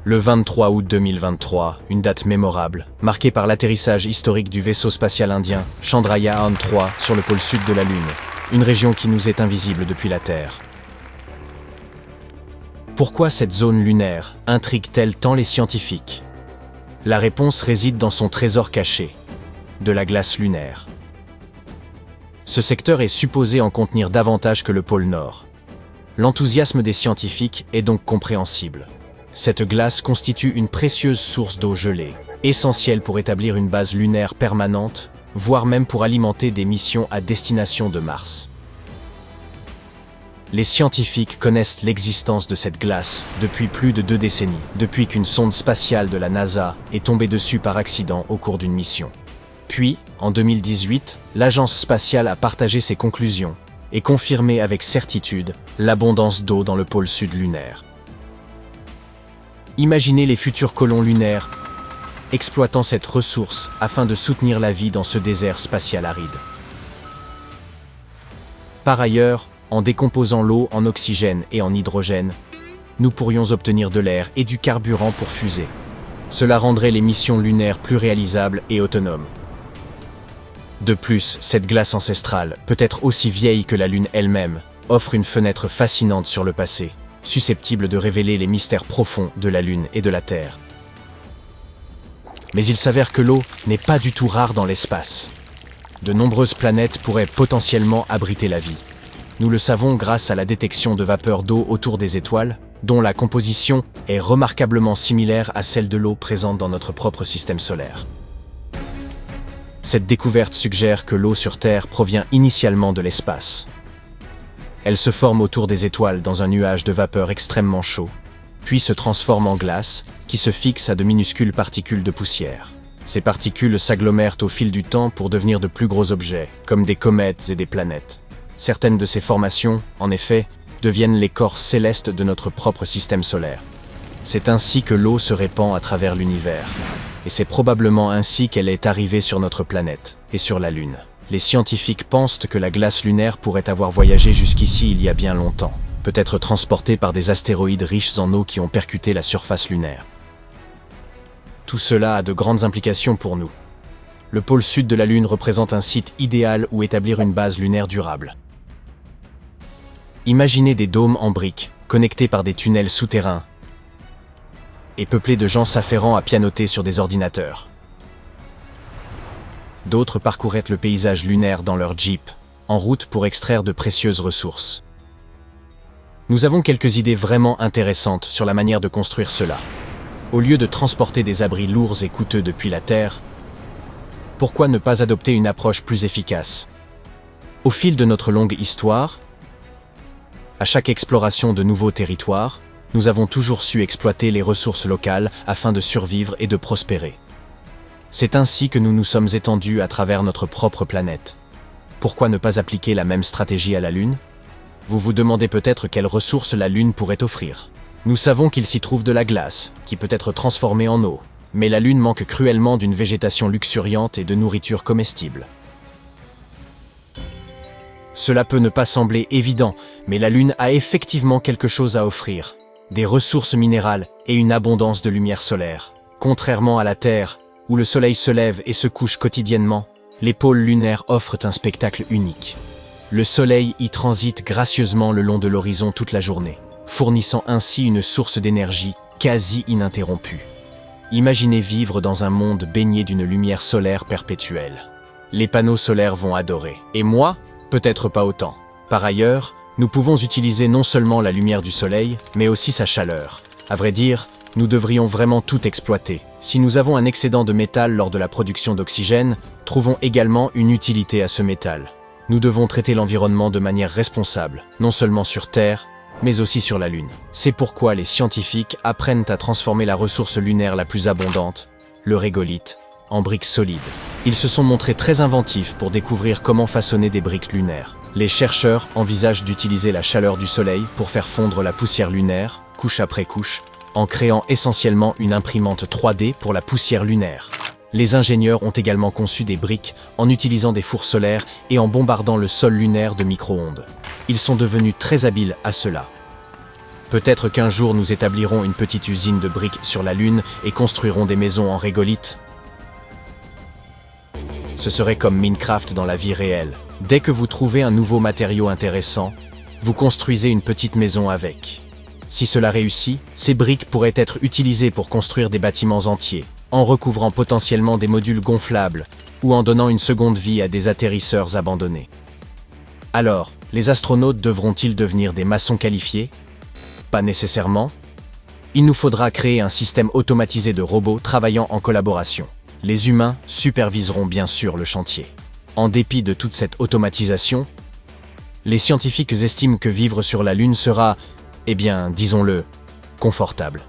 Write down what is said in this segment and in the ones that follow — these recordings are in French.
Le 23 août 2023, une date mémorable, marquée par l'atterrissage historique du vaisseau spatial indien Chandrayaan-3 sur le pôle sud de la Lune, une région qui nous est invisible depuis la Terre. Pourquoi cette zone lunaire intrigue-t-elle tant les scientifiques? La réponse réside dans son trésor caché, de la glace lunaire. Ce secteur est supposé en contenir davantage que le pôle Nord. L'enthousiasme des scientifiques est donc compréhensible. Cette glace constitue une précieuse source d'eau gelée, essentielle pour établir une base lunaire permanente, voire même pour alimenter des missions à destination de Mars. Les scientifiques connaissent l'existence de cette glace depuis plus de 2 décennies, depuis qu'une sonde spatiale de la NASA est tombée dessus par accident au cours d'une mission. Puis, en 2018, l'agence spatiale a partagé ses conclusions et confirmé avec certitude l'abondance d'eau dans le pôle sud lunaire. Imaginez les futurs colons lunaires exploitant cette ressource afin de soutenir la vie dans ce désert spatial aride. Par ailleurs, en décomposant l'eau en oxygène et en hydrogène, nous pourrions obtenir de l'air et du carburant pour fusées. Cela rendrait les missions lunaires plus réalisables et autonomes. De plus, cette glace ancestrale, peut-être aussi vieille que la Lune elle-même, offre une fenêtre fascinante sur le passé, susceptible de révéler les mystères profonds de la Lune et de la Terre. Mais il s'avère que l'eau n'est pas du tout rare dans l'espace. De nombreuses planètes pourraient potentiellement abriter la vie. Nous le savons grâce à la détection de vapeurs d'eau autour des étoiles, dont la composition est remarquablement similaire à celle de l'eau présente dans notre propre système solaire. Cette découverte suggère que l'eau sur Terre provient initialement de l'espace. Elle se forme autour des étoiles dans un nuage de vapeur extrêmement chaud, puis se transforme en glace, qui se fixe à de minuscules particules de poussière. Ces particules s'agglomèrent au fil du temps pour devenir de plus gros objets, comme des comètes et des planètes. Certaines de ces formations, en effet, deviennent les corps célestes de notre propre système solaire. C'est ainsi que l'eau se répand à travers l'univers. Et c'est probablement ainsi qu'elle est arrivée sur notre planète, et sur la Lune. Les scientifiques pensent que la glace lunaire pourrait avoir voyagé jusqu'ici il y a bien longtemps, peut-être transportée par des astéroïdes riches en eau qui ont percuté la surface lunaire. Tout cela a de grandes implications pour nous. Le pôle sud de la Lune représente un site idéal où établir une base lunaire durable. Imaginez des dômes en briques, connectés par des tunnels souterrains, et peuplés de gens s'affairant à pianoter sur des ordinateurs. D'autres parcouraient le paysage lunaire dans leur Jeep, en route pour extraire de précieuses ressources. Nous avons quelques idées vraiment intéressantes sur la manière de construire cela. Au lieu de transporter des abris lourds et coûteux depuis la Terre, pourquoi ne pas adopter une approche plus efficace? Au fil de notre longue histoire, à chaque exploration de nouveaux territoires, nous avons toujours su exploiter les ressources locales afin de survivre et de prospérer. C'est ainsi que nous nous sommes étendus à travers notre propre planète. Pourquoi ne pas appliquer la même stratégie à la Lune? Vous vous demandez peut-être quelles ressources la Lune pourrait offrir. Nous savons qu'il s'y trouve de la glace, qui peut être transformée en eau, mais la Lune manque cruellement d'une végétation luxuriante et de nourriture comestible. Cela peut ne pas sembler évident, mais la Lune a effectivement quelque chose à offrir. Des ressources minérales et une abondance de lumière solaire. Contrairement à la Terre, où le soleil se lève et se couche quotidiennement, les pôles lunaires offrent un spectacle unique. Le soleil y transite gracieusement le long de l'horizon toute la journée, fournissant ainsi une source d'énergie quasi ininterrompue. Imaginez vivre dans un monde baigné d'une lumière solaire perpétuelle. Les panneaux solaires vont adorer. Et moi, peut-être pas autant. Par ailleurs, nous pouvons utiliser non seulement la lumière du soleil, mais aussi sa chaleur. À vrai dire, nous devrions vraiment tout exploiter. Si nous avons un excédent de métal lors de la production d'oxygène, trouvons également une utilité à ce métal. Nous devons traiter l'environnement de manière responsable, non seulement sur Terre, mais aussi sur la Lune. C'est pourquoi les scientifiques apprennent à transformer la ressource lunaire la plus abondante, le régolithe, en briques solides. Ils se sont montrés très inventifs pour découvrir comment façonner des briques lunaires. Les chercheurs envisagent d'utiliser la chaleur du soleil pour faire fondre la poussière lunaire, couche après couche, en créant essentiellement une imprimante 3D pour la poussière lunaire. Les ingénieurs ont également conçu des briques en utilisant des fours solaires et en bombardant le sol lunaire de micro-ondes. Ils sont devenus très habiles à cela. Peut-être qu'un jour nous établirons une petite usine de briques sur la Lune et construirons des maisons en régolithes. Ce serait comme Minecraft dans la vie réelle. Dès que vous trouvez un nouveau matériau intéressant, vous construisez une petite maison avec. Si cela réussit, ces briques pourraient être utilisées pour construire des bâtiments entiers, en recouvrant potentiellement des modules gonflables ou en donnant une seconde vie à des atterrisseurs abandonnés. Alors, les astronautes devront-ils devenir des maçons qualifiés ? Pas nécessairement. Il nous faudra créer un système automatisé de robots travaillant en collaboration. Les humains superviseront bien sûr le chantier. En dépit de toute cette automatisation, les scientifiques estiment que vivre sur la Lune sera, disons-le, confortable.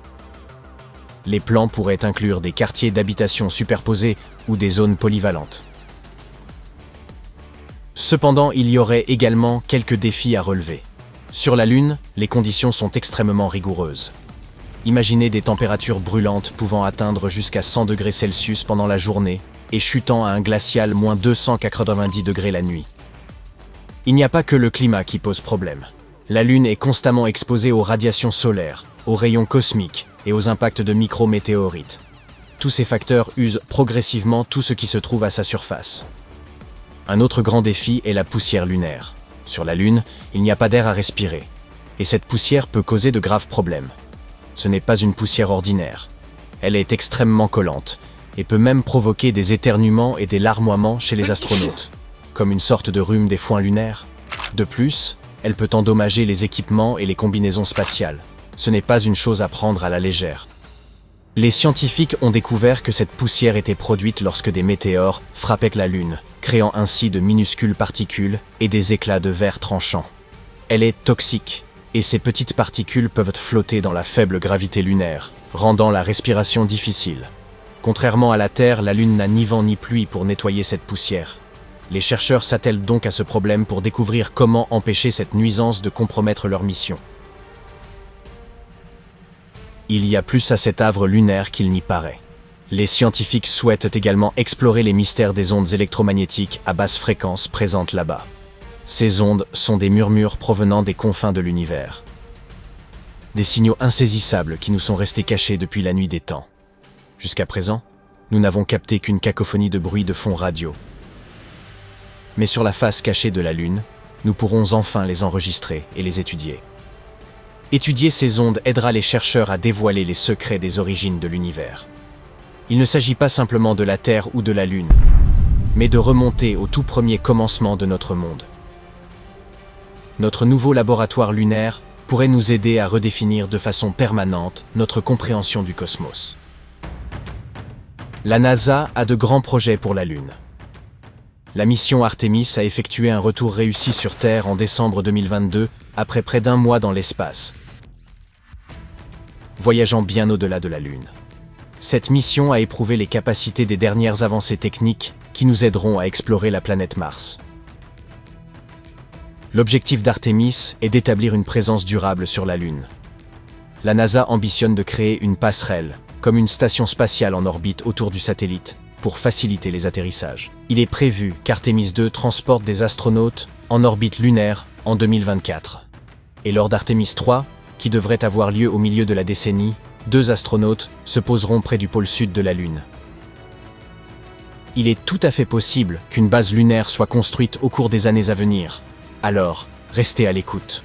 Les plans pourraient inclure des quartiers d'habitation superposés ou des zones polyvalentes. Cependant, il y aurait également quelques défis à relever. Sur la Lune, les conditions sont extrêmement rigoureuses. Imaginez des températures brûlantes pouvant atteindre jusqu'à 100 degrés Celsius pendant la journée et chutant à un glacial moins 290 degrés la nuit. Il n'y a pas que le climat qui pose problème. La Lune est constamment exposée aux radiations solaires, aux rayons cosmiques et aux impacts de micrométéorites. Tous ces facteurs usent progressivement tout ce qui se trouve à sa surface. Un autre grand défi est la poussière lunaire. Sur la Lune, il n'y a pas d'air à respirer, et cette poussière peut causer de graves problèmes. Ce n'est pas une poussière ordinaire. Elle est extrêmement collante, et peut même provoquer des éternuements et des larmoiements chez les astronautes, comme une sorte de rhume des foins lunaires. De plus, elle peut endommager les équipements et les combinaisons spatiales. Ce n'est pas une chose à prendre à la légère. Les scientifiques ont découvert que cette poussière était produite lorsque des météores frappaient la Lune, créant ainsi de minuscules particules et des éclats de verre tranchants. Elle est toxique, et ces petites particules peuvent flotter dans la faible gravité lunaire, rendant la respiration difficile. Contrairement à la Terre, la Lune n'a ni vent ni pluie pour nettoyer cette poussière. Les chercheurs s'attellent donc à ce problème pour découvrir comment empêcher cette nuisance de compromettre leur mission. Il y a plus à cet havre lunaire qu'il n'y paraît. Les scientifiques souhaitent également explorer les mystères des ondes électromagnétiques à basse fréquence présentes là-bas. Ces ondes sont des murmures provenant des confins de l'univers. Des signaux insaisissables qui nous sont restés cachés depuis la nuit des temps. Jusqu'à présent, nous n'avons capté qu'une cacophonie de bruits de fond radio. Mais sur la face cachée de la Lune, nous pourrons enfin les enregistrer et les étudier. Étudier ces ondes aidera les chercheurs à dévoiler les secrets des origines de l'univers. Il ne s'agit pas simplement de la Terre ou de la Lune, mais de remonter au tout premier commencement de notre monde. Notre nouveau laboratoire lunaire pourrait nous aider à redéfinir de façon permanente notre compréhension du cosmos. La NASA a de grands projets pour la Lune. La mission Artemis a effectué un retour réussi sur Terre en décembre 2022, après près d'un mois dans l'espace, voyageant bien au-delà de la Lune. Cette mission a éprouvé les capacités des dernières avancées techniques qui nous aideront à explorer la planète Mars. L'objectif d'Artemis est d'établir une présence durable sur la Lune. La NASA ambitionne de créer une passerelle, comme une station spatiale en orbite autour du satellite, pour faciliter les atterrissages. Il est prévu qu'Artemis 2 transporte des astronautes en orbite lunaire en 2024. Et lors d'Artemis 3, qui devrait avoir lieu au milieu de la décennie, 2 astronautes se poseront près du pôle sud de la Lune. Il est tout à fait possible qu'une base lunaire soit construite au cours des années à venir. Alors, restez à l'écoute.